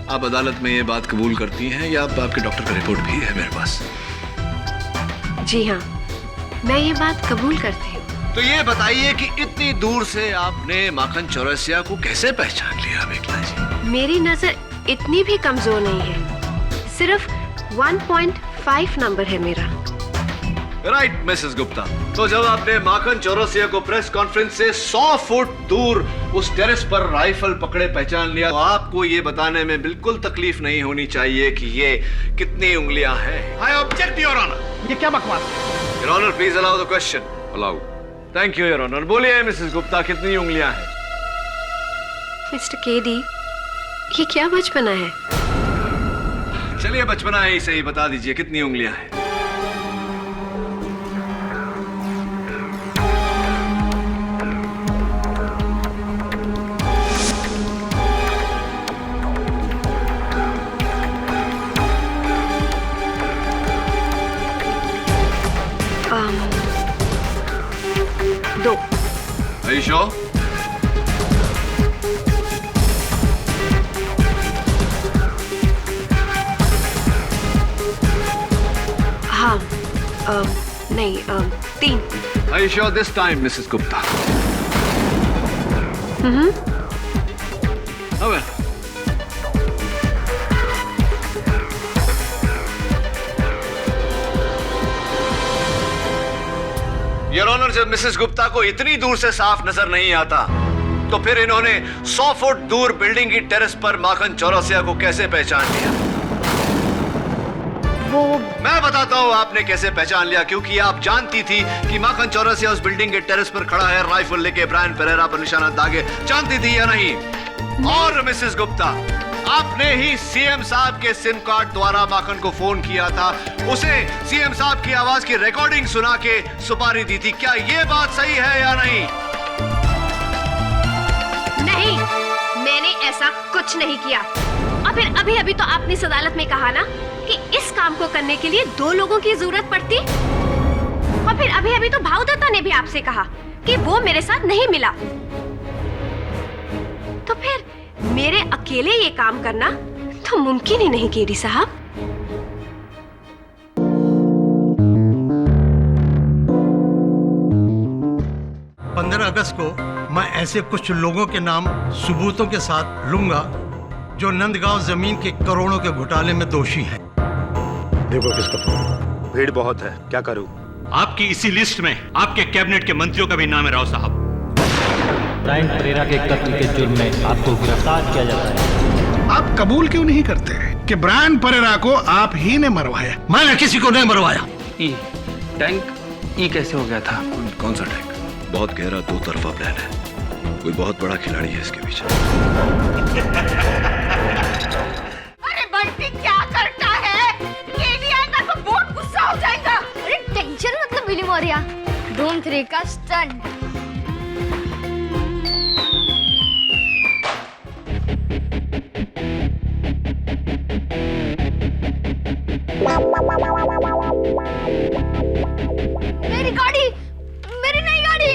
आप अदालत में ये बात कबूल करती हैं या आपके डॉक्टर का रिपोर्ट भी है मेरे पास? जी हाँ, मैं ये बात कबूल करती हूँ। तो ये बताइए कि इतनी दूर से आपने माखन चौरसिया को कैसे पहचान लिया मेघला जी? मेरी नजर इतनी भी कमजोर नहीं है, सिर्फ 1.5 नंबर है मेरा। राइट मिसेस गुप्ता, तो जब आपने माखन चौरसिया को प्रेस कॉन्फ्रेंस से 100 फुट दूर उस टेरेस पर राइफल पकड़े पहचान लिया, तो आपको ये बताने में बिल्कुल तकलीफ नहीं होनी चाहिए कि ये कितनी उंगलियां हैं। I object your honour. ये क्या बकवास है? Your honour please allow the question. Allow. Thank you your honour. बोलिए मिसेस गुप्ता, कितनी उंगलियां हैं? मिस्टर केडी, ये क्या बचपना है? चलिए बचपना है ही सही, बता दीजिए कितनी उंगलियां हैं? दो। Are you sure? हाँ, नहीं, 3। Are you sure this time, Mrs. Gupta? Oh well. Your honour, जब मिसेस गुप्ता को इतनी दूर से साफ नजर नहीं आता, तो फिर इन्होंने 100 फुट दूर बिल्डिंग की टेरेस पर माखन चौरसिया को कैसे पहचान लिया? वो मैं बताता हूँ आपने कैसे पहचान लिया, क्योंकि आप जानती थी कि माखन चौरसिया उस बिल्डिंग के टेरेस पर खड़ा है, राइफल लेके ब्रायन पेरेरा पर निशाना दागे। जानती थी या नहीं? और मिसेस गुप्ता, आपने ही सीएम साहब के सिम कार्ड द्वारा माखन को फोन किया था, उसे सीएम साहब की आवाज की रिकॉर्डिंग सुना के सुपारी दी थी। क्या ये बात सही है या नहीं? नहीं, मैंने ऐसा कुछ नहीं किया। और फिर अभी अभी तो आपने इस अदालत में कहा ना कि इस काम को करने के लिए 2 लोगों की जरूरत पड़ती। और फिर अभी अभी तो भावदत्ता ने भी आपसे कहा कि वो मेरे साथ नहीं मिला। तो फिर मेरे अकेले ये काम करना तो मुमकिन ही नहीं केडी साहब। अगस्त को मैं ऐसे कुछ लोगों के नाम सबूतों के साथ लूंगा जो नंदगांव जमीन के करोड़ों के घोटाले में दोषी हैं। देखो किसका फोन। भीड़ बहुत है, क्या करूं? आपकी इसी लिस्ट में आपके कैबिनेट के मंत्रियों का भी नाम है राव साहब। ब्रायन पेरेरा के कत्ल के जुर्म में आपको गिरफ्तार किया जाता है। आप कबूल क्यों नहीं करते कि ब्रायन पेरेरा को आप ही ने मरवाया? मैंने किसी को नहीं मरवाया। टैंक ई कैसे हो गया था? कौन सा टैंक? बहुत गहरा 2 तरफा प्लान है, कोई बहुत बड़ा खिलाड़ी है इसके पीछे। अरे बंटी क्या करता है? केडी आएगा तो बहुत गुस्सा हो जाएगा। अरे टेंशन मतलब विली मौर्या, धूम 3 का स्टंट। मेरी गाड़ी, मेरी नई गाड़ी।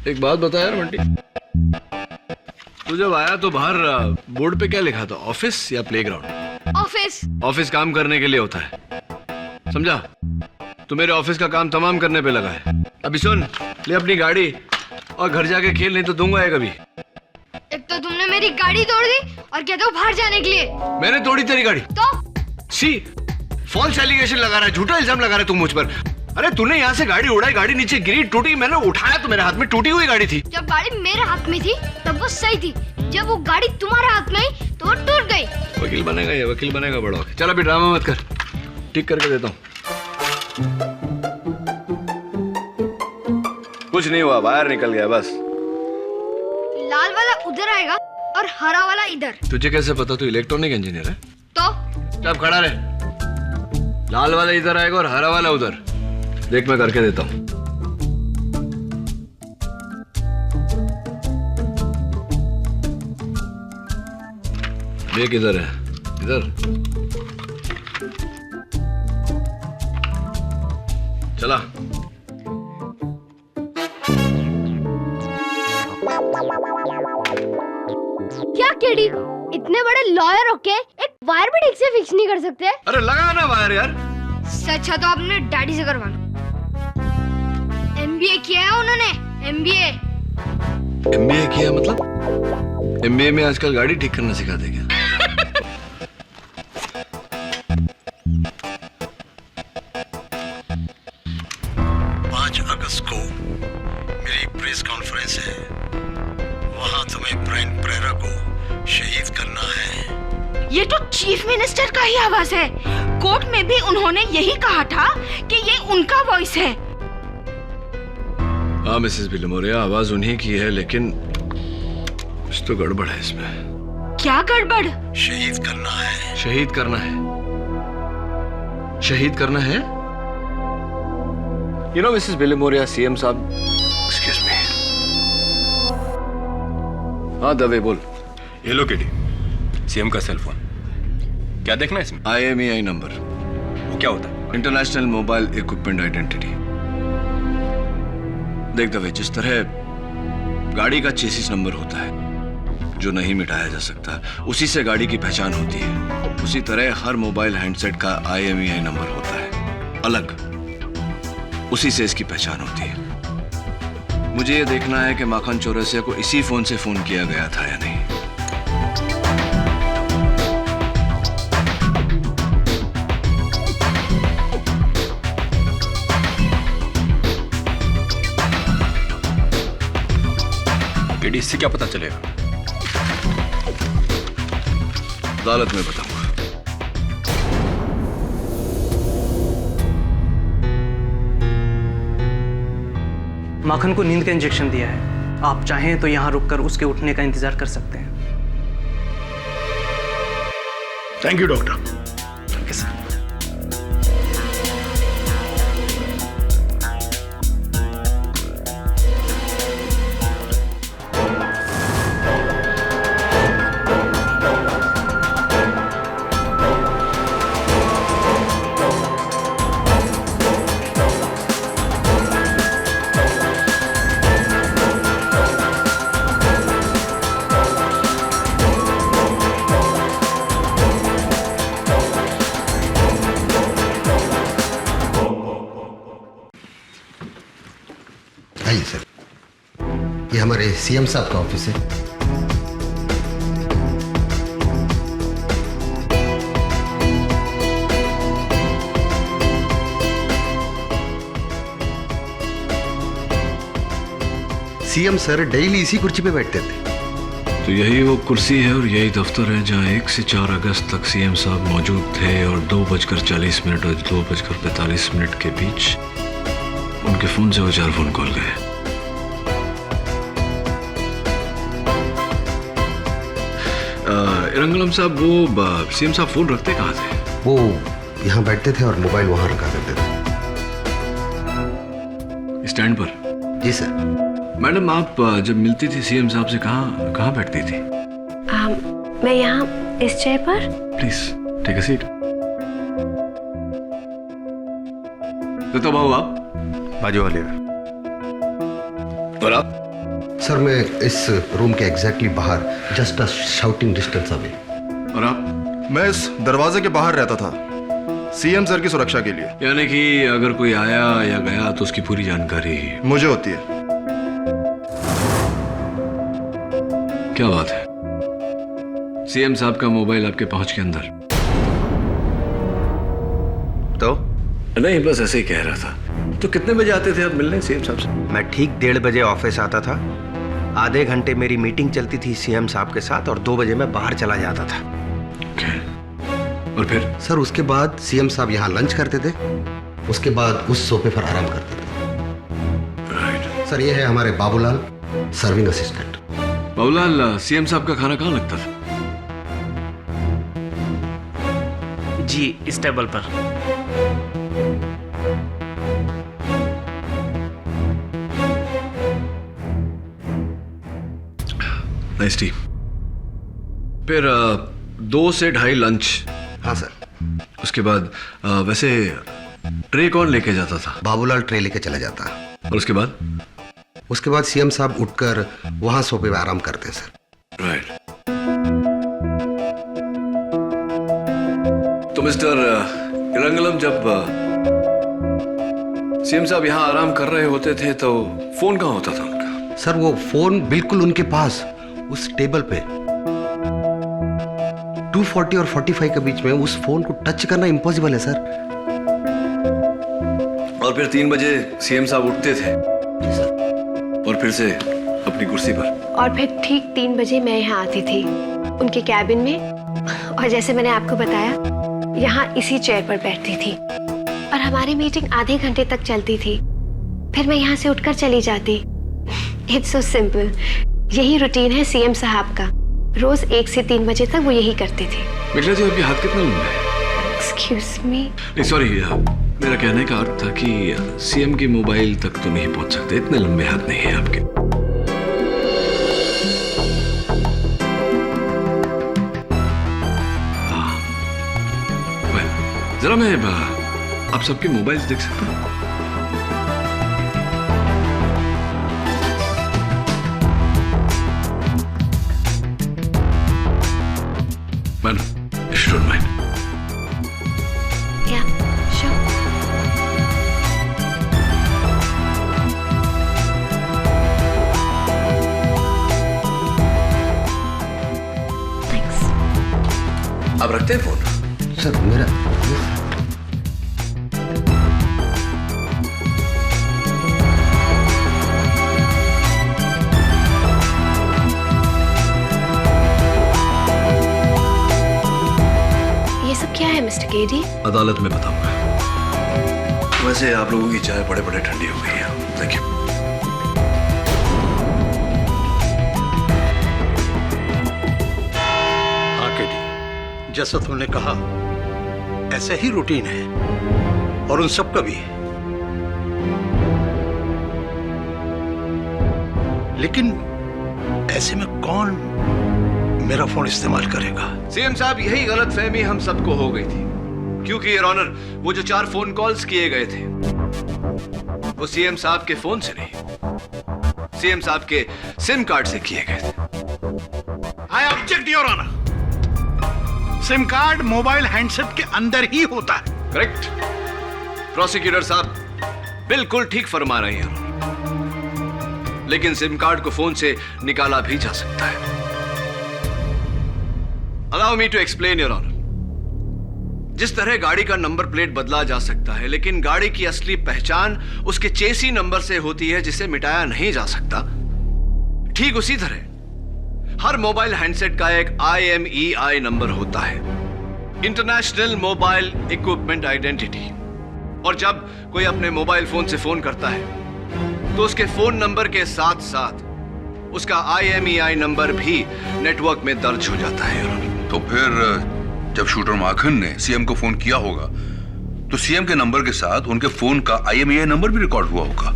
एक बात बता यार बंटी, तू जब आया तो बाहर बोर्ड पे क्या लिखा था? ऑफिस या प्लेग्राउंड? ऑफिस। ऑफिस काम करने के लिए होता है, समझा? तू मेरे ऑफिस का काम तमाम करने पे लगा है। अभी सुन, ले अपनी गाड़ी और घर जाके खेल, नहीं तो दूंगा ये कभी। एक तो तुमने मेरी गाड़ी तोड़ दी और कहते हो बाहर जाने के लिए। मैंने तोड़ी तेरी गाड़ी? तो सी फॉल्स एलिगेशन लगा रहा है, झूठा इल्जाम लगा रहा है तू मुझ पर। अरे तूने यहाँ से गाड़ी उड़ाई, गाड़ी नीचे गिरी, टूटी, मैंने उठाया तो मेरे हाथ में टूटी हुई गाड़ी थी। जब गाड़ी मेरे हाथ में थी तब वो सही थी, जब वो गाड़ी तुम्हारे हाथ में आई तो वो टूट गई। वकील बनेगा ये, वकील बनेगा बड़ा होके। चल अभी ड्रामा मत कर, ठीक करके देता हूँ। कुछ नहीं हुआ, बाहर निकल गया बस। लाल वाला उधर आएगा और हरा वाला इधर। तुझे कैसे पता? तू इलेक्ट्रॉनिक इंजीनियर है? तो अब खड़ा रहे, लाल वाला इधर आएगा और हरा वाला उधर। देख मैं करके देता हूँ। देख इधर है, इधर। चला। क्या केडी, इतने बड़े लॉयर होके एक वायर भी ठीक से फिक्स नहीं कर सकते? अरे लगा ना वायर यार। सच है तो आपने डैडी से करवाना। एमबीए किया है उन्होंने, एमबीए। एमबीए किया मतलब? एमबीए में आजकल गाड़ी ठीक करना सिखाते क्या? 5 अगस्त को मेरी प्रेस कॉन्फ्रेंस है। वहां तुम्हें ब्रायन परेरा को शहीद करना है। ये तो चीफ मिनिस्टर का ही आवाज है। कोर्ट में भी उन्होंने यही कहा था कि ये उनका वॉइस है। हाँ मिसेस बिलमोरिया, आवाज उन्हीं की है, लेकिन कुछ तो गड़बड़ है इसमें। क्या गड़बड़? शहीद करना है। शहीद करना है? शहीद करना है? You know, Mrs Bilimoria, CM साहब, एक्सक्यूज मी। हाँ दवे बोल। ये लो केडी, सीएम का सेल फोन। क्या देखना है इसमें? IMEI number. वो क्या होता है? International mobile equipment identity. देख दवे, जिस तरह गाड़ी का चेसिस नंबर होता है जो नहीं मिटाया जा सकता, उसी से गाड़ी की पहचान होती है, उसी तरह हर मोबाइल हैंडसेट का IMEI नंबर होता है, अलग। उसी से इसकी पहचान होती है। मुझे ये देखना है कि माखन चौरसिया को इसी फोन से फोन किया गया था या नहीं। केडी, इससे क्या पता चलेगा? अदालत में बताऊंगा। माखन को नींद का इंजेक्शन दिया है। आप चाहें तो यहाँ रुककर उसके उठने का इंतजार कर सकते हैं। Thank you doctor. Okay sir. आइए सर, ये हमारे सीएम साहब का ऑफिस है। सीएम सर डेली इसी कुर्सी पे बैठते थे। तो यही वो कुर्सी है और यही दफ्तर है जहाँ 1 से 4 अगस्त तक सीएम साहब मौजूद थे और 2:40 और 2:45 के बीच उनके फोन से वो 4 फोन कॉल गए। रंगलम साहब, वो सीएम साहब फोन रखते कहाँ थे? वो यहाँ बैठते थे और मोबाइल वहाँ रखा करते थे। स्टैंड पर? जी सर। मैडम, आप जब मिलती थी सीएम साहब से कहाँ बैठती थी? मैं यहाँ इस चेयर पर। Please take a seat. तो बाबू आप बाजू वाले। और आप? सर मैं इस रूम के एग्जैक्टली बाहर, just a shouting distance away. और आप? मैं इस दरवाजे के बाहर रहता था, सीएम सर की सुरक्षा के लिए। यानी कि अगर कोई आया या गया तो उसकी पूरी जानकारी मुझे होती है। क्या बात है? सीएम साहब का मोबाइल आपके पहुंच के अंदर? तो नहीं, बस ऐसे ही कह रहा था। तो कितने बजे आते थे आप मिलने सीएम साहब से? मैं ठीक 1:30 बजे ऑफिस आता था। आधे घंटे मेरी मीटिंग चलती थी सीएम साहब के साथ और 2 बजे मैं बाहर चला जाता था। और फिर? सर उसके बाद सीएम साहब यहाँ लंच करते थे, उसके बाद उस सोफे पर आराम करते थे। राइट। सर ये है हमारे Babulal, serving assistant. Babulal, CM साहब का खाना कहाँ लगता था? जी, इस टेबल पर। Nice T. फिर 2 से 2:30 लंच। हाँ सर। उसके बाद वैसे ट्रे कौन लेके जाता था? बाबूलाल ट्रे लेके चला जाता। और उसके बाद? उसके बाद सीएम साहब उठकर वहां सोफे पे आराम करते सर। राइट। तो मिस्टर रंगलम, जब सीएम साहब यहाँ आराम कर रहे होते थे तो फोन कहाँ होता था उनका? सर वो फोन बिल्कुल उनके पास, उस टेबल पे। 240 और 45 के बीच में उस फोन को टच करना इम्पॉसिबल है सर। और फिर 3 बजे सीएम साहब उठते थे और फिर से अपनी कुर्सी पर। और फिर ठीक 3 बजे मैं यहाँ आती थी उनके कैबिन में, और जैसे मैंने आपको बताया यहाँ इसी चेयर पर बैठती थी और हमारी मीटिंग आधे घंटे तक चलती थी। फिर मैं यहाँ से उठकर चली जाती। It's so simple. यही रूटीन है सीएम साहब का। रोज 1 से 3 बजे तक वो यही करते थे। मिश्रा जी, आपके हाथ कितना लंबा है? Excuse me. नहीं सॉरी, मेरा कहने का अर्थ था कि सीएम के मोबाइल तक तो नहीं पहुंच सकते, इतने लंबे हाथ नहीं है आपके। जरा मैं आप सबके मोबाइल्स देख सकता हूँ? Madam, if you don't mind. Yeah, sure. Thanks. आप रखते हैं फोन? सर मेरा ये सब क्या है मिस्टर केडी? अदालत में बताऊंगा। वैसे आप लोगों की चाय बड़े बड़े ठंडी हो गई है। Thank you. हाँ केडी, जैसा तुमने कहा ऐसा ही रूटीन है और उन सब का भी। लेकिन ऐसे में कौन मेरा फोन इस्तेमाल करेगा? सीएम साहब, यही गलतफहमी हम सबको हो गई थी, क्योंकि योर ऑनर वो जो 4 फोन कॉल्स किए गए थे वो सीएम साहब के फोन से नहीं, सीएम साहब के सिम कार्ड से किए गए थे। I object your honour. SIM card mobile handset के अंदर ही होता है। करेक्ट। प्रोसिक्यूटर साहब बिल्कुल ठीक फरमा रहे हैं, लेकिन सिम कार्ड को फोन से निकाला भी जा सकता है। Allow me to explain, Your Honor. जिस तरह गाड़ी का नंबर प्लेट बदला जा सकता है, लेकिन गाड़ी की असली पहचान उसके चेसी नंबर से होती है जिसे मिटाया नहीं जा सकता, ठीक उसी तरह हर मोबाइल हैंडसेट का एक IMEI नंबर होता है, इंटरनेशनल मोबाइल इक्विपमेंट आइडेंटिटी। और जब कोई अपने मोबाइल फोन से फोन करता है तो उसके फोन नंबर के साथ साथ उसका IMEI नंबर भी नेटवर्क में दर्ज हो जाता है। तो फिर जब शूटर माखन ने सीएम को फोन किया होगा तो सीएम के नंबर के साथ उनके फोन का IMEI नंबर भी रिकॉर्ड हुआ होगा।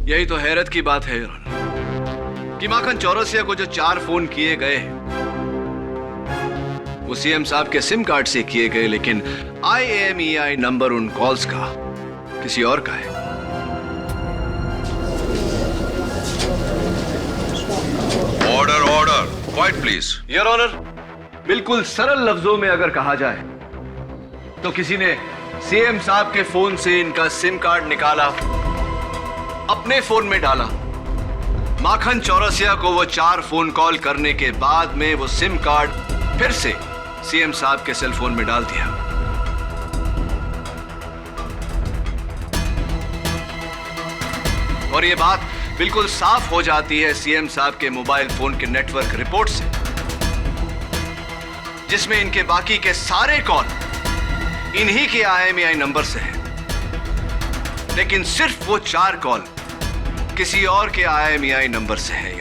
यही तो हैरत की बात है कि माखन चौरसिया को जो 4 फोन किए गए वो सीएम साहब के सिम कार्ड से किए गए, लेकिन IMEI नंबर उन कॉल्स का किसी और का है। Order order, quiet please. Your honour, बिल्कुल सरल लफ्जों में अगर कहा जाए तो किसी ने सीएम साहब के फोन से इनका सिम कार्ड निकाला, अपने फोन में डाला, माखन चौरसिया को वो 4 फोन कॉल करने के बाद में वो सिम कार्ड फिर से सीएम साहब के सेल फोन में डाल दिया। और ये बात बिल्कुल साफ हो जाती है सीएम साहब के मोबाइल फोन के नेटवर्क रिपोर्ट से, जिसमें इनके बाकी के सारे कॉल इन्हीं के IMEI नंबर से है, लेकिन सिर्फ वो 4 कॉल किसी और के IMEI नंबर से है।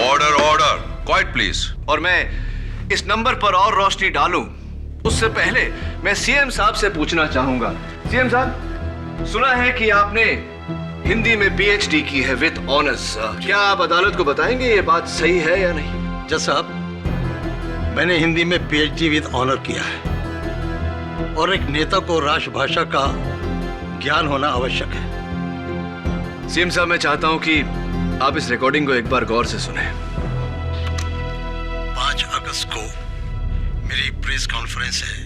Order order, quiet please. और मैं इस नंबर पर और रोशनी डालूं उससे पहले मैं सीएम साहब से पूछना चाहूंगा। सीएम साहब, सुना है कि आपने हिंदी में PhD की है विद ऑनर्स। क्या आप अदालत को बताएंगे ये बात सही है या नहीं? जज साहब, मैंने हिंदी में पीएचडी विद ऑनर किया है और एक नेता को राष्ट्रभाषा का ज्ञान होना आवश्यक है। सीएम साहब, मैं चाहता हूं कि आप इस रिकॉर्डिंग को एक बार गौर से सुने। 5 अगस्त को मेरी प्रेस कॉन्फ्रेंस है,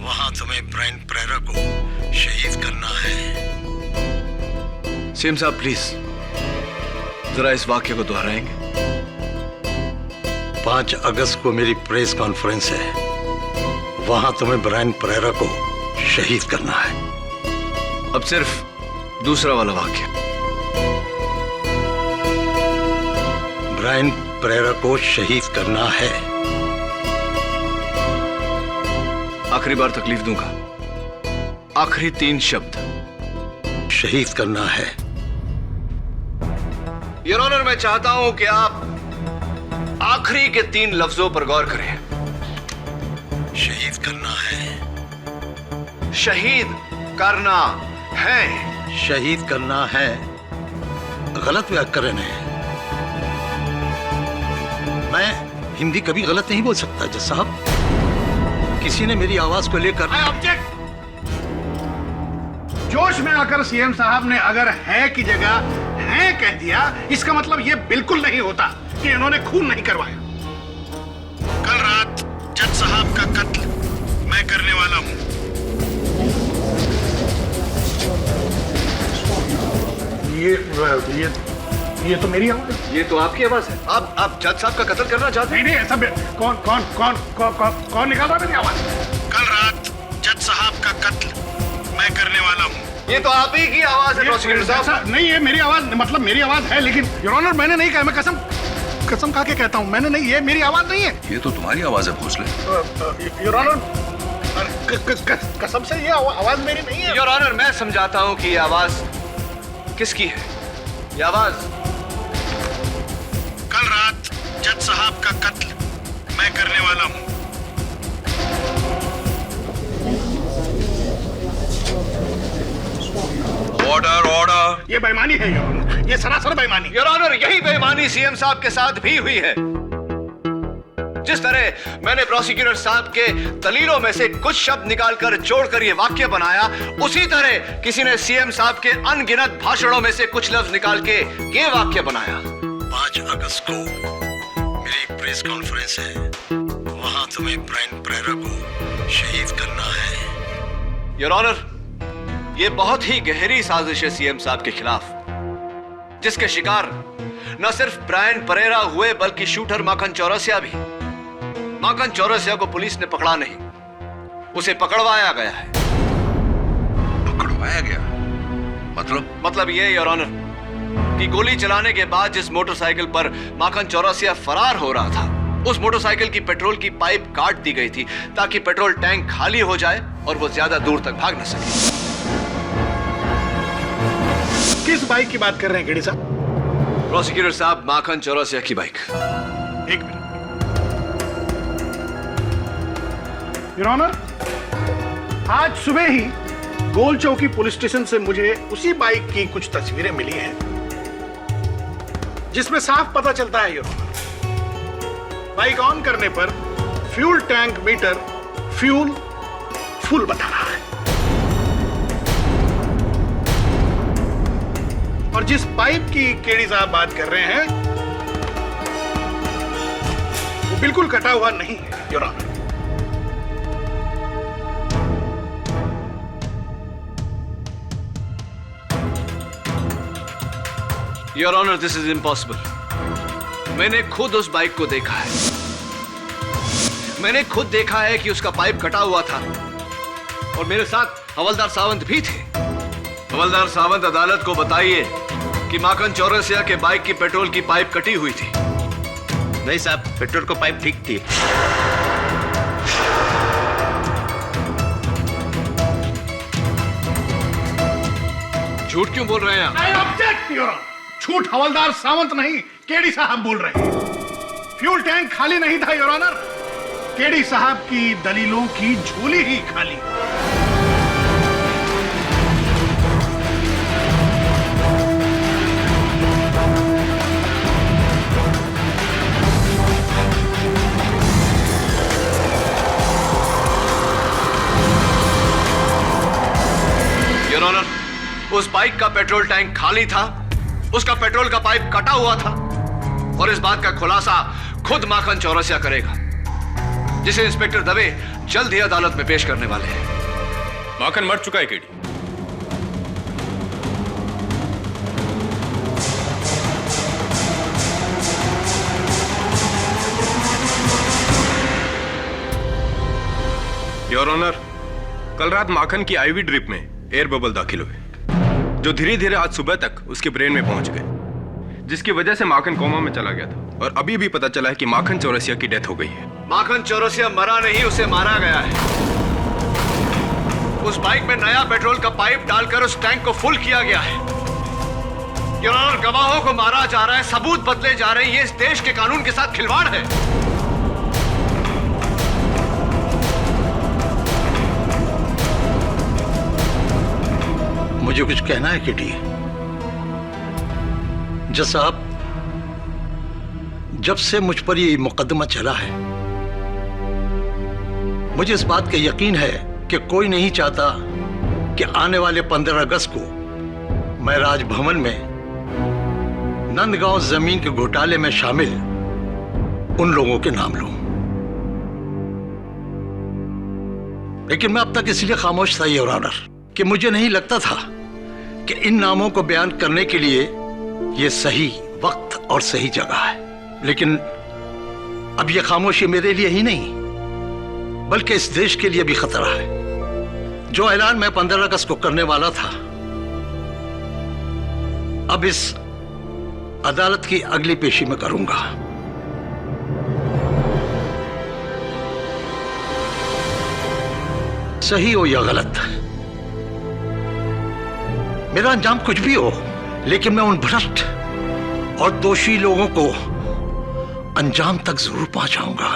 वहां तुम्हें ब्रायन परेरा को शहीद करना है। सीएम साहब प्लीज जरा इस वाक्य को दोहराएंगे। 5 अगस्त को मेरी प्रेस कॉन्फ्रेंस है, वहां तुम्हें ब्रायन परेरा को शहीद करना है। अब सिर्फ दूसरा वाला वाक्य। ब्रायन परेरा को शहीद करना है। आखिरी बार तकलीफ दूंगा, आखिरी 3 शब्द। शहीद करना है। योर ऑनर, मैं चाहता हूं कि आप आखिरी के 3 लफ्जों पर गौर करें। शहीद करना है। शहीद करना है। शहीद करना है गलत व्याकरण है। मैं हिंदी कभी गलत नहीं बोल सकता जज साहब। किसी ने मेरी आवाज को लेकर ऑब्जेक्ट। जोश में आकर सीएम साहब ने अगर है की जगह है कह दिया, इसका मतलब यह बिल्कुल नहीं होता कि इन्होंने खून नहीं करवाया। कल रात जज साहब का कत्ल मैं करने वाला हूं। ये तो मेरी आवाज है। ये तो आपकी आवाज है। आप जज साहब का कत्ल करना चाहते हैं? नहीं ऐसा कौन कौन कौन कौन कौन कौन निकाल रहा है मेरी आवाज? कल रात जज साहब का कत्ल मैं करने वाला हूँ। ये तो आप ही की आवाज है प्रोसिक्यूटर साहब। नहीं, ये मेरी आवाज, मतलब मेरी आवाज है, लेकिन योर ऑनर मैंने नहीं कहा। मैं कसम खा के कहता हूँ, मैंने नहीं, ये मेरी आवाज नहीं है। ये तो तुम्हारी आवाज है भोसले। योर ऑनर कसम से ये आवाज मेरी नहीं है। योर ऑनर, मैं समझाता हूँ कि ये आवाज किसकी है। ये आवाज कल रात जज साहब का कत्ल मैं करने वाला हूँ। Order order. ये बेईमानी है योर ऑनर, ये सरासर बेईमानी। योर ऑनर, यही बेईमानी सीएम साहब के साथ भी हुई है। जिस तरह मैंने प्रोसिक्यूटर साहब के दलीलों में से कुछ शब्द निकालकर जोड़कर ये वाक्य बनाया, उसी तरह किसी ने सीएम साहब के अनगिनत भाषणों में से कुछ लफ्ज निकाल के ये वाक्य बनाया। 5 अगस्त को मेरी प्रेस कॉन्फ्रेंस है, वहां तुम्हें ब्रायन परेरा को शहीद करना है। योर ऑनर, ये बहुत ही गहरी साजिश है सीएम साहब के खिलाफ, जिसके शिकार न सिर्फ ब्रायन परेरा हुए बल्कि शूटर माखन चौरसिया भी। माखन चौरसिया को पुलिस ने पकड़ा नहीं, उसे पकड़वाया गया है। पकड़वाया गया मतलब ये योर ऑनर कि गोली चलाने के बाद जिस मोटरसाइकिल पर माखन चौरसिया फरार हो रहा था, उस मोटरसाइकिल की पेट्रोल की पाइप काट दी गई थी ताकि पेट्रोल टैंक खाली हो जाए और वो ज्यादा दूर तक भाग न सके। किस बाइक की बात कर रहे हैं गेड़ी साहब? प्रोसिक्यूटर साहब, माखन चौरसिया की बाइक। एक मिनट योर ऑनर, आज सुबह ही गोल चौकी पुलिस स्टेशन से मुझे उसी बाइक की कुछ तस्वीरें मिली हैं, जिसमें साफ पता चलता है योर ऑनर, बाइक ऑन करने पर fuel tank meter fuel full बता रहा है और जिस पाइप की केडी साहब बात कर रहे हैं वो बिल्कुल कटा हुआ नहीं है your honour. Your honour, this is impossible. मैंने खुद उस बाइक को देखा है। मैंने खुद देखा है कि उसका पाइप कटा हुआ था और मेरे साथ हवलदार सावंत भी थे। हवलदार सावंत, अदालत को बताइए कि माखन चौरसिया के बाइक की पेट्रोल की पाइप कटी हुई थी। नहीं साहब, पेट्रोल को पाइप ठीक थी। झूठ क्यों बोल रहे हैं आप? I object, Your Honor। झूठ हवलदार सावंत नहीं, केडी साहब बोल रहे हैं। फ्यूल टैंक खाली नहीं था योर ऑनर, केडी साहब की दलीलों की झोली ही खाली। उस बाइक का पेट्रोल टैंक खाली था, उसका पेट्रोल का पाइप कटा हुआ था, और इस बात का खुलासा खुद माखन चौरसिया करेगा, जिसे इंस्पेक्टर दवे जल्द ही अदालत में पेश करने वाले हैं। माखन मर चुका है केडी। योर ऑनर, कल रात माखन की आईवी ड्रिप में एयर बबल दाखिल हुए, जो धीरे धीरे आज सुबह तक उसके ब्रेन में पहुंच गए, जिसकी वजह से माखन कोमा में चला गया था। और अभी भी पता चला है कि माखन चौरसिया की डेथ हो गई है। माखन चौरसिया मरा नहीं, उसे मारा गया है। उस बाइक में नया पेट्रोल का पाइप डालकर उस टैंक को फुल किया गया है। योर ऑनर, गवाहों को मारा जा रहा है, सबूत बदले जा रहे हैं, ये इस देश के कानून के साथ खिलवाड़ है। मुझे कुछ कहना है केडी। जज साहब, जब से मुझ पर ये मुकदमा चला है, मुझे इस बात का यकीन है कि कोई नहीं चाहता कि आने वाले 15 अगस्त को मैं राजभवन में नंदगांव जमीन के घोटाले में शामिल उन लोगों के नाम लूं। लेकिन मैं अब तक इसलिए खामोश था योर ऑनर कि मुझे नहीं लगता था कि इन नामों को बयान करने के लिए यह सही वक्त और सही जगह है। लेकिन अब यह खामोशी मेरे लिए ही नहीं, बल्कि इस देश के लिए भी खतरा है। जो ऐलान मैं 15 अगस्त को करने वाला था, अब इस अदालत की अगली पेशी में करूंगा। सही हो या गलत, मेरा अंजाम कुछ भी हो, लेकिन मैं उन भ्रष्ट और दोषी लोगों को अंजाम तक जरूर पहुंचाऊंगा।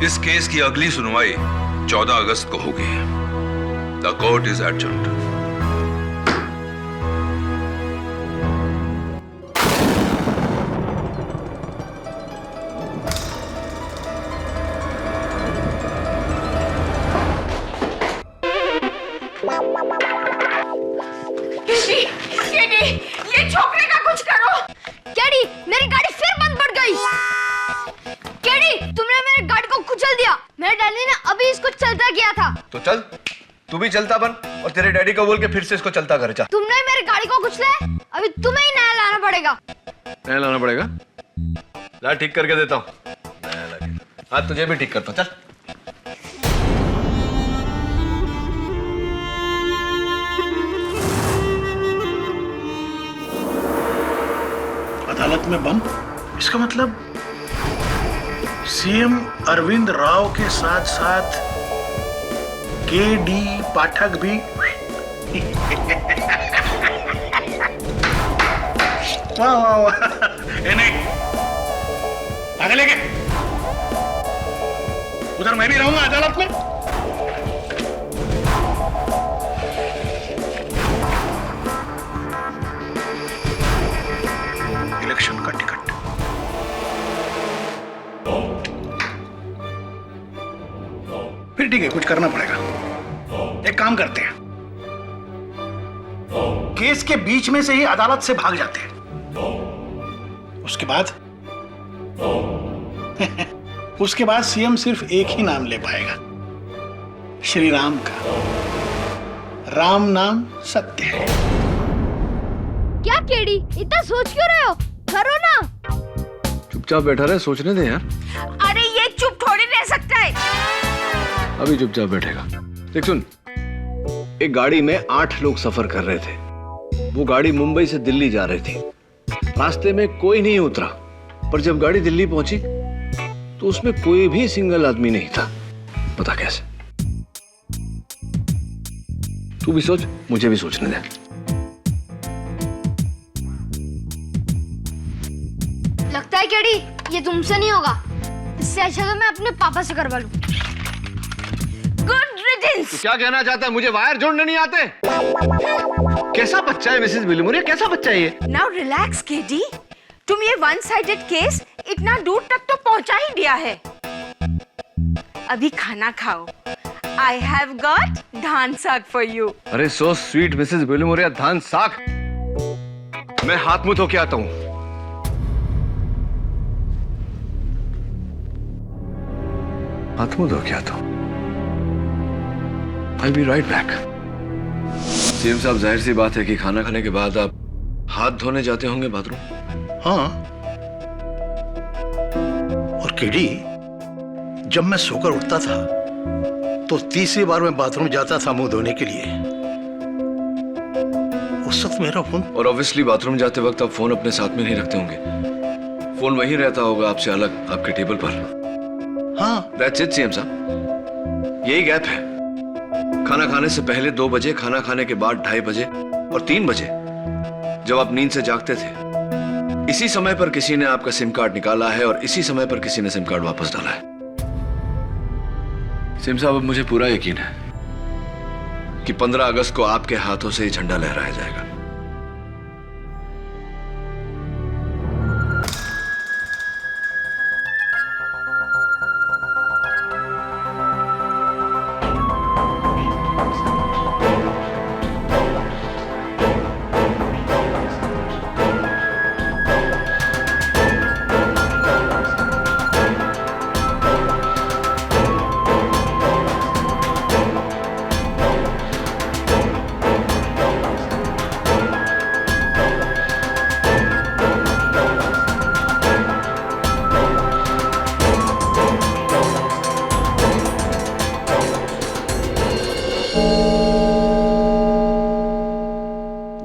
इस केस की अगली सुनवाई 14 अगस्त को होगी। The court is adjourned. ये छोकरे का कुछ करो। केडी, मेरी गाड़ी फिर बंद पड़ गई। केडी, तुमने मेरी गाड़ी को कुचल दिया। मेरे डैडी ने अभी इसको चलता किया था। तो चल, तू भी चलता बन और तेरे डैडी को बोल के फिर से इसको चलता कर। जा, तुमने मेरी गाड़ी को कुचला है, अभी तुम्हें ही नया लाना पड़ेगा। नया लाना पड़ेगा? ला, ठीक करके देता हूँ। नया लगेगा। हाँ, तुझे भी ठीक करता हूँ। चल। अदालत में बम, इसका मतलब सीएम अरविंद राव के साथ साथ केडी पाठक भी। वाह वाह वाह। ये नहीं, आगे लेके उधर मैं भी रहूंगा अदालत में। इलेक्शन का टिकट। फिर ठीक है, कुछ करना पड़ेगा। एक काम करते हैं, केस के बीच में से ही अदालत से भाग जाते हैं। उसके बाद उसके बाद सीएम सिर्फ एक ही नाम ले पाएगा, श्री राम का। राम नाम सत्य है। क्या केडी, इतना सोच क्यों रहे हो? करो ना। चुपचाप बैठा रहे, सोचने दे यार। अरे ये चुप थोड़ी रह सकता है। अभी चुपचाप बैठेगा। देख सुन, एक गाड़ी में 8 लोग सफर कर रहे थे। वो गाड़ी मुंबई से दिल्ली जा रही थी। रास्ते में कोई नहीं उतरा, पर जब गाड़ी दिल्ली पहुंची तो उसमें कोई भी सिंगल आदमी नहीं था। पता कैसे? तू भी सोच, मुझे भी सोचने दे। लगता है केडी, ये तुमसे नहीं होगा। इससे अच्छा तो मैं अपने पापा से करवा लूं। Good riddance. क्या कहना चाहता है? मुझे वायर जोड़ने नहीं आते? कैसा बच्चा है मिसेस विलिमोर, कैसा बच्चा है ये? नाउ रिलैक्स केडी, तुम ये वन साइडेड केस इतना दूर तक तो पहुंचा ही दिया है। अभी खाना खाओ। आई हैव गॉट धान साग फॉर यू। अरे सो स्वीट मिसेस बेलूमोरिया, धान साग। मैं हाथ मुंह धो के आता हूं। हाथ मुंह धो के आता हूं। I'll be right back. CM साहब, जाहिर सी बात है कि खाना खाने के बाद आप हाथ धोने जाते होंगे बाथरूम। हाँ, और केडी, जब मैं सोकर उठता था तो तीसरी बार मैं बाथरूम जाता था मुंह धोने के लिए। उस वक्त मेरा फोन, और ऑब्वियसली बाथरूम जाते वक्त आप फोन अपने साथ में नहीं रखते होंगे। फोन वहीं रहता होगा आपसे अलग आपके टेबल पर। हाँ, दैट्स इट सीएम साहब, यही गैप है। खाना खाने से पहले 2 बजे, खाना खाने के बाद 2:30 बजे और 3 बजे जब आप नींद से जागते थे, इसी समय पर किसी ने आपका सिम कार्ड निकाला है और इसी समय पर किसी ने सिम कार्ड वापस डाला है। सिम साहब, अब मुझे पूरा यकीन है कि 15 अगस्त को आपके हाथों से ये झंडा लहराया जाएगा।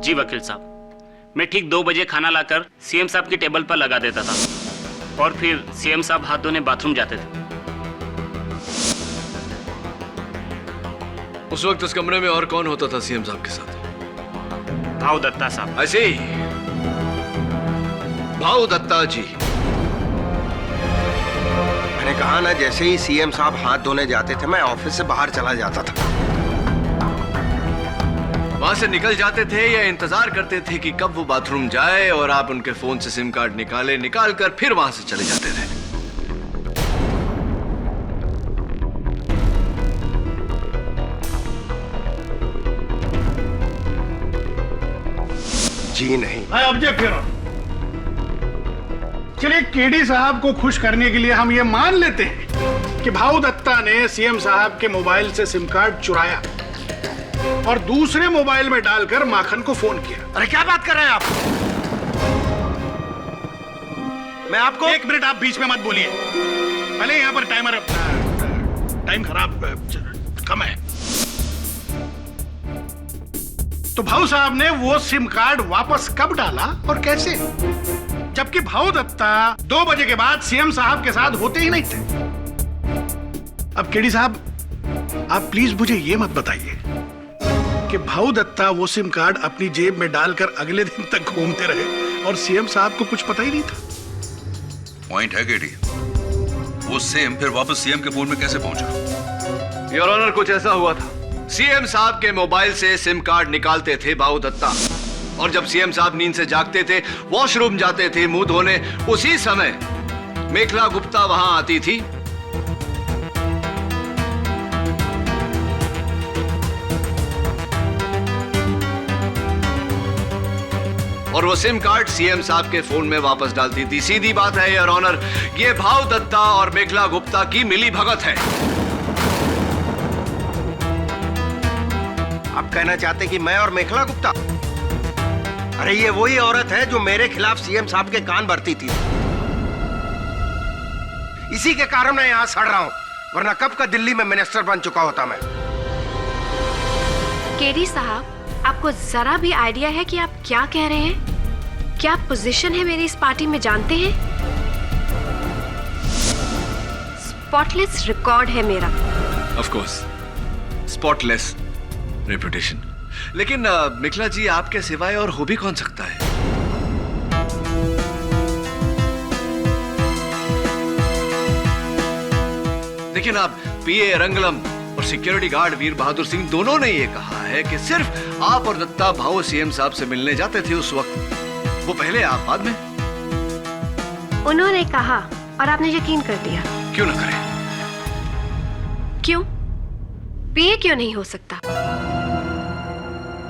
जी वकील साहब, मैं ठीक 2 बजे खाना लाकर सीएम साहब की टेबल पर लगा देता था और फिर सीएम साहब हाथ धोने बाथरूम जाते थे। उस वक्त उस कमरे में और कौन होता था सीएम साहब के साथ? भाऊ दत्ता साहब। ऐसे ही, भाऊ दत्ता जी। मैंने कहा ना, जैसे ही सीएम साहब हाथ धोने जाते थे मैं ऑफिस से बाहर चला जाता था। वहां से निकल जाते थे या इंतजार करते थे कि कब वो बाथरूम जाए और आप उनके फोन से सिम कार्ड निकाल कर फिर वहां से चले जाते थे? जी नहीं। मैं ऑब्जेक्ट कर रहा हूं। चलिए, केडी साहब को खुश करने के लिए हम ये मान लेते हैं कि भाऊ दत्ता ने सीएम साहब के मोबाइल से सिम कार्ड चुराया और दूसरे मोबाइल में डालकर माखन को फोन किया। अरे क्या बात कर रहे हैं आप? मैं आपको 1 मिनट, आप बीच में मत बोलिए। पहले यहाँ पर टाइम खराब कम है। तो भाऊ साहब ने वो सिम कार्ड वापस कब डाला और कैसे, जबकि भाऊ दत्ता 2 बजे के बाद सीएम साहब के साथ होते ही नहीं थे? अब केडी साहब, आप प्लीज मुझे ये मत बताइए कि भाऊ दत्ता वो सिम कार्ड अपनी जेब में डालकर अगले दिन तक घूमते रहे और सीएम साहब को कुछ पता ही नहीं था। पॉइंट है केडी, वो सेम फिर वापस सीएम के फोन में कैसे पहुंचा? योर ऑनर, कुछ ऐसा हुआ था। सीएम साहब के मोबाइल से सिम कार्ड निकालते थे भाऊ दत्ता, और जब सीएम साहब नींद से जागते थे, वॉशरूम जाते थे मुंह धोने, उसी समय मेखला गुप्ता वहां आती थी और वो सिम कार्ड सीएम साहब के फोन में वापस डालती थी। सीधी बात है योर ऑनर, ये भाऊ दत्ता और मेखला गुप्ता की मिली भगत है। आप कहना चाहते कि मैं और मेखला गुप्ता? अरे ये वही औरत है जो मेरे खिलाफ सीएम साहब के कान भरती थी। इसी के कारण मैं यहां सड़ रहा हूं, वरना कब का दिल्ली में मिनिस्टर बन चुका होता मैं। केडी साहब, आपको जरा भी आइडिया है कि आप क्या कह रहे हैं? क्या पोजीशन है मेरी इस पार्टी में जानते हैं? स्पॉटलेस रिकॉर्ड है मेरा। Of course, spotless reputation. लेकिन मिखला जी, आपके सिवाय और हो भी कौन सकता है? लेकिन आप पीए रंगलम और सिक्योरिटी गार्ड वीर बहादुर सिंह दोनों ने ये कहा है कि सिर्फ आप और दत्ता भाऊ सीएम साहब से मिलने जाते थे उस वक्त। वो पहले, आप बाद में। उन्होंने कहा और आपने यकीन कर दिया। क्यों ना करें? क्यों? पिए क्यों नहीं हो सकता?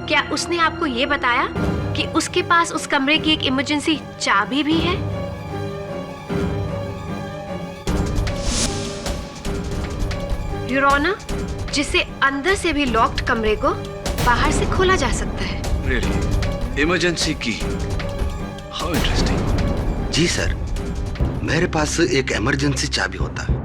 क्या उसने आपको ये बताया कि उसके पास उस कमरे की एक इमरजेंसी चाबी भी है? योर ऑनर, जिससे अंदर से भी लॉक्ड कमरे को बाहर से खोला जा सकता है। रियली? इमरजेंसी की? How interesting. जी सर, मेरे पास एक इमरजेंसी चाबी होता है,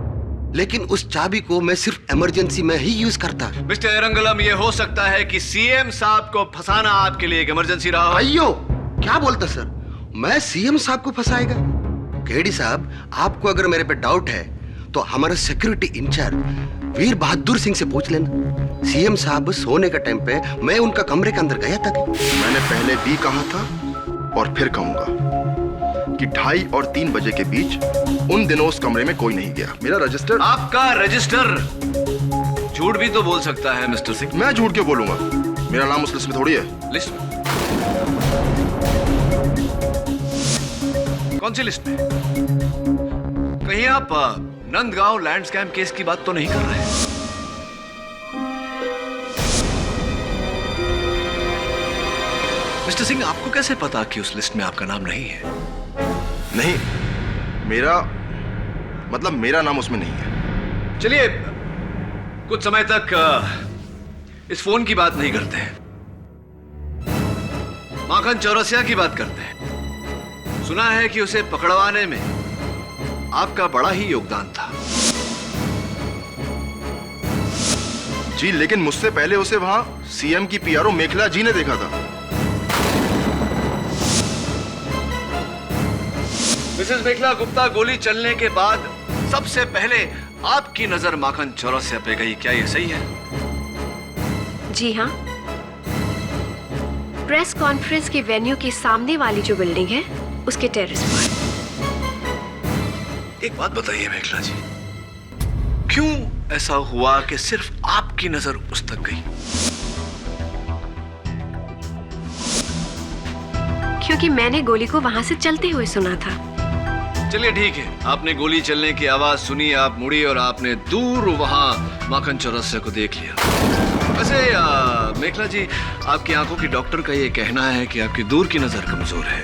लेकिन उस चाबी को मैं सिर्फ इमरजेंसी में ही यूज करता। मिस्टर एरंगलम, ये हो सकता है कि सीएम साहब को फंसाना आपके लिए एक इमरजेंसी रहा हो। अयो, क्या बोलता सर? मैं सीएम साहब को फंसाएगा? केडी साहब, आपको अगर मेरे पे डाउट है तो हमारा सिक्योरिटी इंचार्ज वीर बहादुर सिंह से पूछ लेना। सीएम साहब सोने के टाइम पे मैं उनका कमरे के अंदर गया था। मैंने पहले भी कहा था और फिर कहूंगा कि 2:30 और 3 बजे के बीच उन दिनों उस कमरे में कोई नहीं गया। मेरा रजिस्टर। आपका रजिस्टर झूठ भी तो बोल सकता है मिस्टर सिंह। मैं झूठ क्यों बोलूंगा? मेरा नाम उस लिस्ट में थोड़ी है। लिस्ट में? कौन सी लिस्ट में? कहीं आप नंदगांव लैंड स्कैम केस की बात तो नहीं कर रहे? मिस्टर सिंह, आपको कैसे पता कि उस लिस्ट में आपका नाम नहीं है? नहीं, मेरा नाम उसमें नहीं है। चलिए, कुछ समय तक इस फोन की बात नहीं करते हैं, माखन चौरसिया की बात करते हैं। सुना है कि उसे पकड़वाने में आपका बड़ा ही योगदान था। जी, लेकिन मुझसे पहले उसे वहां सीएम की पीआरओ मेखला जी ने देखा था। मिसेस मेखला गुप्ता, गोली चलने के बाद सबसे पहले आपकी नजर माखन चौरसिया पे गई, क्या यह सही है? जी हाँ। प्रेस कॉन्फ्रेंस के वेन्यू के सामने वाली जो बिल्डिंग है, उसके टेरेस पर। एक बात बताइए मेखला जी, क्यों ऐसा हुआ कि सिर्फ आपकी नजर उस तक गई? क्योंकि मैंने गोली को वहां से चलते हुए सुना था। चलिए ठीक है, आपने गोली चलने की आवाज सुनी, आप मुड़ी और आपने दूर वहां माखन चौरसिया को देख लिया। वैसे मेखला जी, आपकी आंखों की डॉक्टर का ये कहना है कि आपकी दूर की नजर कमजोर है।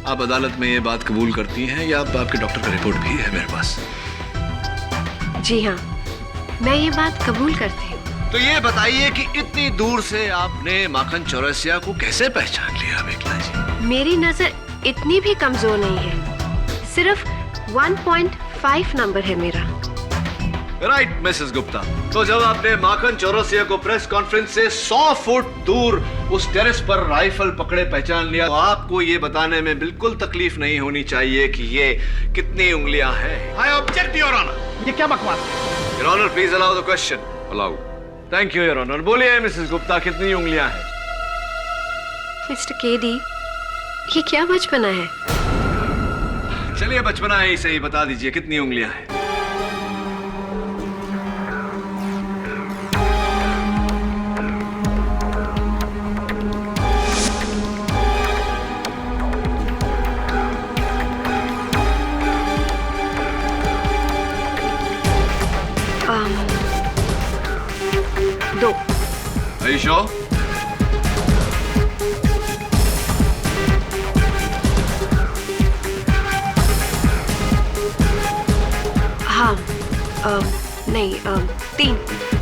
आप अदालत में ये बात कबूल करती हैं या आपके डॉक्टर का रिपोर्ट भी है मेरे पास? जी हाँ, मैं ये बात कबूल करती हूँ। तो ये बताइए कि इतनी दूर से आपने माखन चौरसिया को कैसे पहचान लिया मेखला जी? मेरी नजर इतनी भी कमजोर नहीं है, सिर्फ 1.5 नंबर है मेरा। राइट मिसेस गुप्ता, तो जब आपने माखन चौरसिया को प्रेस कॉन्फ्रेंस से 100 फुट दूर उस टेरेस पर राइफल पकड़े पहचान लिया, तो आपको ये बताने में बिल्कुल तकलीफ नहीं होनी चाहिए कि ये कितनी उंगलियां हैं। I object your honour. ये क्या बकवास है? Your honour, please allow the question. Allow. Thank you your honour. बोलिए मिसेस गुप्ता, कितनी उंगलियां हैं? मिस्टर केडी, ये क्या बचपना है? चलिए, बचपना है ही सही, बता दीजिए कितनी उंगलियां हैं? दो। Are you sure? हाँ, नहीं, 3।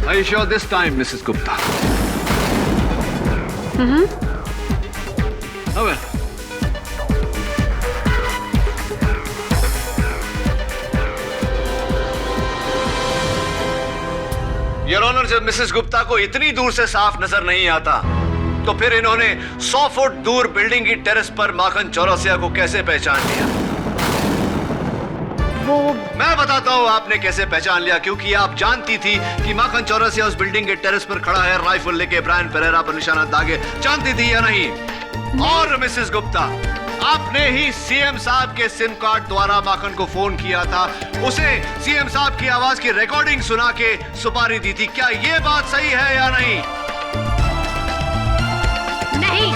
Are you sure this time, Mrs. Gupta? Oh well. Your honour, जब मिसेस गुप्ता को इतनी दूर से साफ नजर नहीं आता, तो फिर इन्होंने 100 फुट दूर बिल्डिंग की टेरेस पर माखन चौरसिया को कैसे पहचान लिया? वो मैं बताता हूँ आपने कैसे पहचान लिया, क्योंकि आप जानती थी कि माखन चौरसिया उस बिल्डिंग के टेरेस पर खड़ा है, राइफल लेके ब्रायन पेरेरा पर निशाना दागे। जानती थी या नहीं? और मिसेस गुप्ता, आपने ही सीएम साहब के सिम कार्ड द्वारा माखन को फोन किया था, उसे सीएम साहब की आवाज की रिकॉर्डिंग सुना के सुपारी दी थी। क्या ये बात सही है या नहीं? नहीं।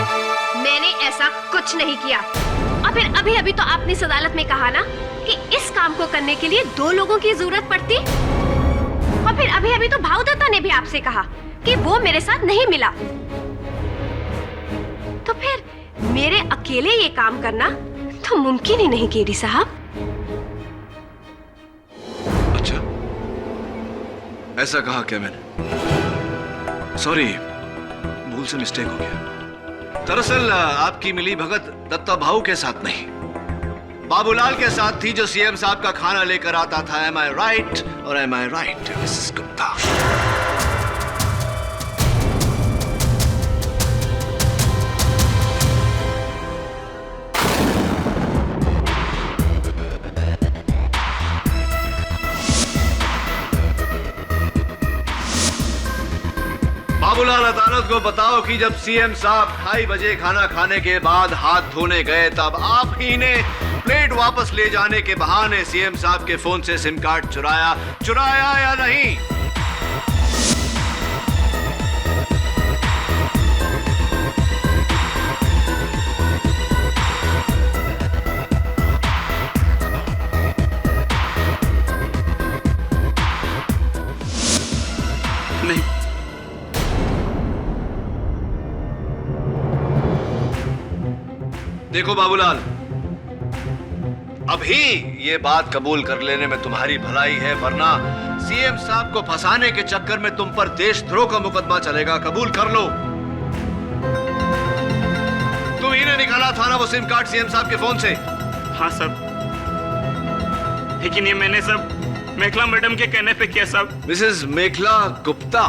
कुछ नहीं किया। और फिर अभी अभी तो आपने इस अदालत में कहा ना कि इस काम को करने के लिए 2 लोगों की जरूरत पड़ती। और फिर अभी अभी तो भाऊ दत्ता ने भी आपसे कहा कि वो मेरे साथ नहीं मिला। तो फिर मेरे अकेले ये काम करना तो मुमकिन ही नहीं केडी साहब। अच्छा, ऐसा कहा क्या मैंने? सॉरी, भूल से मिस्टेक हो गया। दरअसल आपकी मिली भगत दत्ता भाऊ के साथ नहीं, बाबूलाल के साथ थी, जो सीएम साहब का खाना लेकर आता था। एम आई राइट? और एम आई राइट मिसेस गुप्ता? बाबूलाल, अदालत को बताओ कि जब सीएम साहब 2:30 बजे खाना खाने के बाद हाथ धोने गए, तब आप ही ने प्लेट वापस ले जाने के बहाने सीएम साहब के फोन से सिम कार्ड चुराया या नहीं? नहीं। देखो बाबूलाल, अभी ये बात कबूल कर लेने में तुम्हारी भलाई है, वरना सीएम साहब को फंसाने के चक्कर में तुम पर देशद्रोह का मुकदमा चलेगा। कबूल कर लो। तुम ही ने निकाला था ना वो सिम कार्ड सीएम साहब के फोन से? हाँ सब, लेकिन ये मैंने सब मेखला मैडम के कहने पे किया सब। मिसेस मेखला गुप्ता?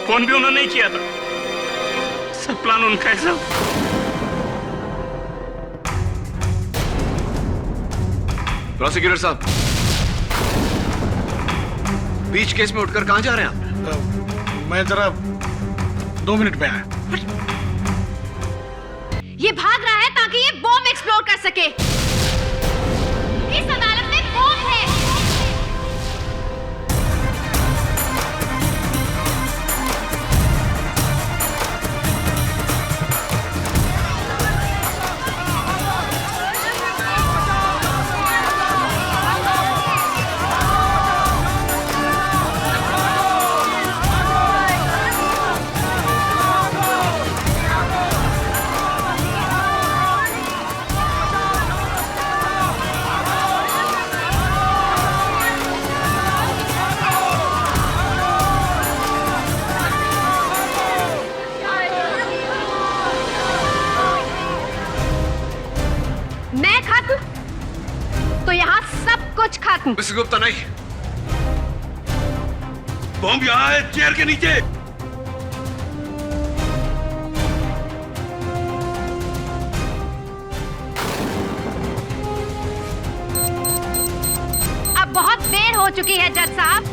फोन भी उन्होंने ही किया था, सब प्लान उनका है सब। प्रोसिक्यूटर साहब, बीच केस में उठकर कहां जा रहे हैं आप? मैं जरा 2 मिनट में आया। ये भाग रहा है ताकि ये बॉम्ब एक्सप्लोड कर सके। इस अदालत में बॉम्ब है। तो यहाँ सब कुछ खत्म। मिस्टर गुप्ता, नहीं, बॉम्ब यहाँ है, चेयर के नीचे। अब बहुत देर हो चुकी है जज साहब।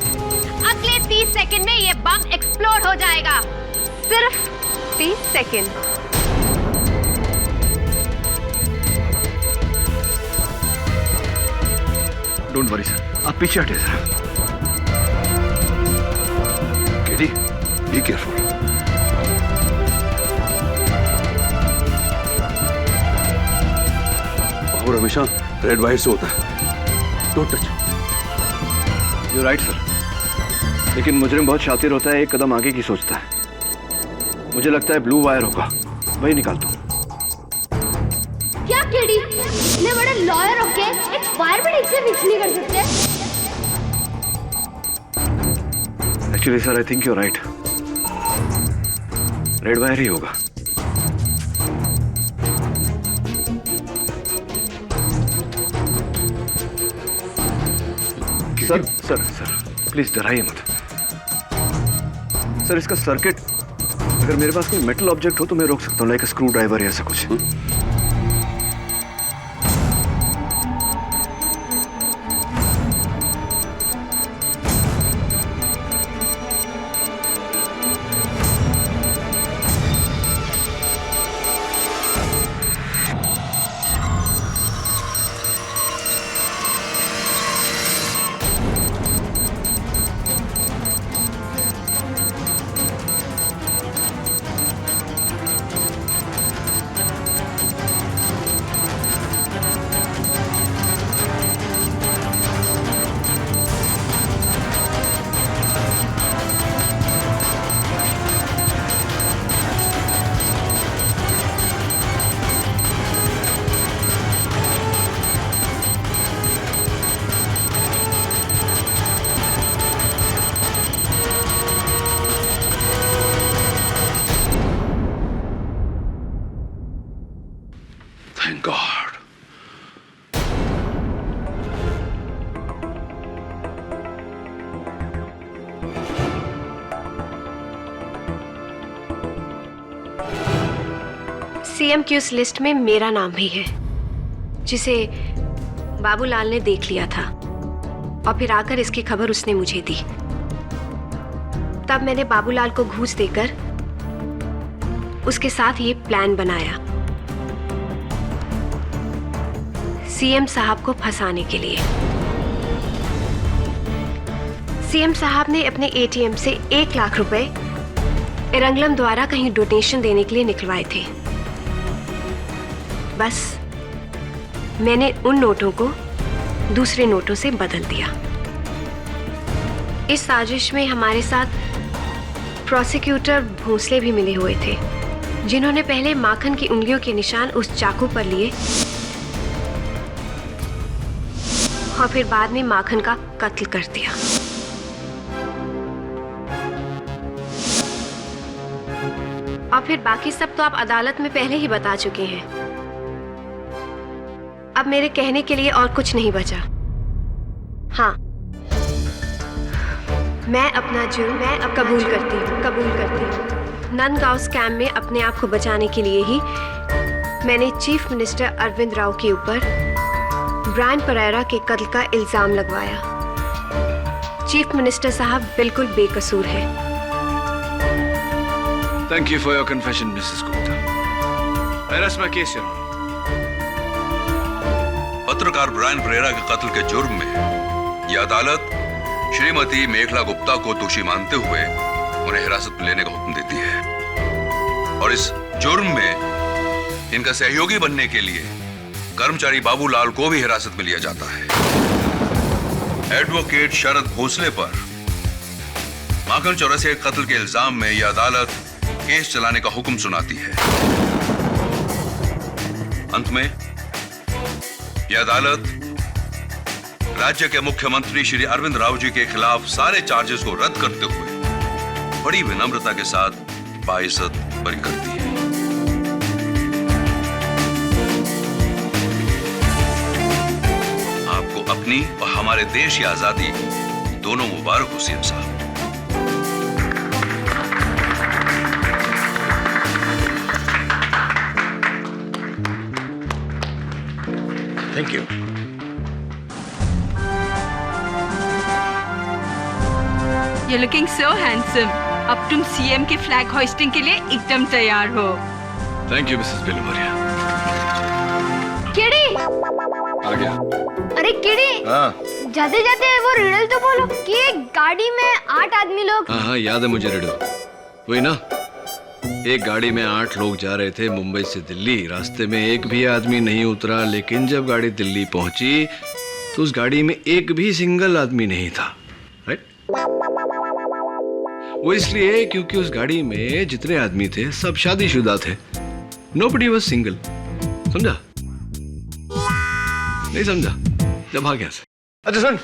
अगले 30 सेकंड में ये बम एक्सप्लोड हो जाएगा। सिर्फ 30 सेकंड। डोंट वरी सर, आप पीछे हटे सर। KD, be careful. और हमेशा रेड वायर से होता है, don't touch. You right sir, लेकिन मुजरिम बहुत शातिर होता है, एक कदम आगे की सोचता है। मुझे लगता है ब्लू वायर होगा, वही निकालता हूँ। क्या केडी, इतने बड़े लॉयर होके एक फायर ब्रिगेड से मिक्स नहीं कर सकते? Actually sir, I think you right, red wire ही होगा। सर सर सर प्लीज डराइए मत सर। इसका सर्किट, अगर मेरे पास कोई मेटल ऑब्जेक्ट हो तो मैं रोक सकता हूँ, लाइक स्क्रू ड्राइवर या ऐसा कुछ। सीएम की उस लिस्ट में मेरा नाम भी है, जिसे बाबूलाल ने देख लिया था और फिर आकर इसकी खबर उसने मुझे दी। तब मैंने बाबूलाल को घूस देकर उसके साथ ये प्लान बनाया, सीएम साहब को फंसाने के लिए। सीएम साहब ने अपने एटीएम से 1 लाख रुपए एरंगलम द्वारा कहीं डोनेशन देने के लिए निकलवाए थे। बस मैंने उन नोटों को दूसरे नोटों से बदल दिया। इस साजिश में हमारे साथ प्रोसिक्यूटर भोसले भी मिले हुए थे, जिन्होंने पहले माखन की उंगलियों के निशान उस चाकू पर लिए और फिर बाद में माखन का कत्ल कर दिया। और फिर बाकी सब तो आप अदालत में पहले ही बता चुके हैं। अब मेरे कहने के लिए और कुछ नहीं बचा। हाँ, मैं अपना जुर्म कबूल करती हूँ। नंदगांव स्कैम में अपने आप को बचाने के लिए ही मैंने चीफ मिनिस्टर अरविंद राव के ऊपर ब्रायन परेरा के कत्ल का इल्जाम लगवाया। चीफ मिनिस्टर साहब बिल्कुल बेकसूर है। Thank you for your confession, Mrs. Gupta. I rest my case, Your Honor. पत्रकार ब्रायन परेरा के कत्ल के जुर्म में यह अदालत श्रीमती मेखला गुप्ता को दोषी मानते हुए उन्हें हिरासत में लेने का हुक्म देती है और इस जुर्म में इनका सहयोगी बनने के लिए कर्मचारी बाबूलाल को भी हिरासत में लिया जाता है। एडवोकेट शरद भोसले पर माखन चौरसिया के कत्ल के इल्जाम में यह अदालत केस चलाने का हुक्म सुनाती है। अंत में यह अदालत राज्य के मुख्यमंत्री श्री अरविंद राव जी के खिलाफ सारे चार्जेस को रद्द करते हुए बड़ी विनम्रता के साथ बाइज्जत बरी करती है। आपको अपनी और हमारे देश की आजादी दोनों मुबारक हो सीएम साहब। Thank you. You're looking so handsome. अब तुम सीएम के फ्लैग होइस्टिंग के लिए एकदम तैयार हो। Thank you, Mrs. Bilumaria. किड़ी, आ गया। अरे किड़ी, हाँ जाते जाते वो रिडल तो बोलो कि एक गाड़ी में 8 आदमी लोग। हाँ, याद है मुझे रिडल। वही ना, एक गाड़ी में 8 लोग जा रहे थे मुंबई से दिल्ली। रास्ते में एक भी आदमी नहीं उतरा, लेकिन जब गाड़ी दिल्ली पहुंची तो उस गाड़ी में एक भी सिंगल आदमी नहीं था। राइट? वो इसलिए क्योंकि उस गाड़ी में जितने आदमी थे सब शादीशुदा थे। Nobody was single. समझा? नहीं समझा? जब भाग यहाँ से। अच्छा सुन,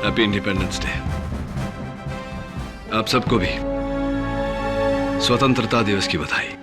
हैप्पी इंडिपेंडेंस डे। आप सबको भी स्वतंत्रता दिवस की बधाई।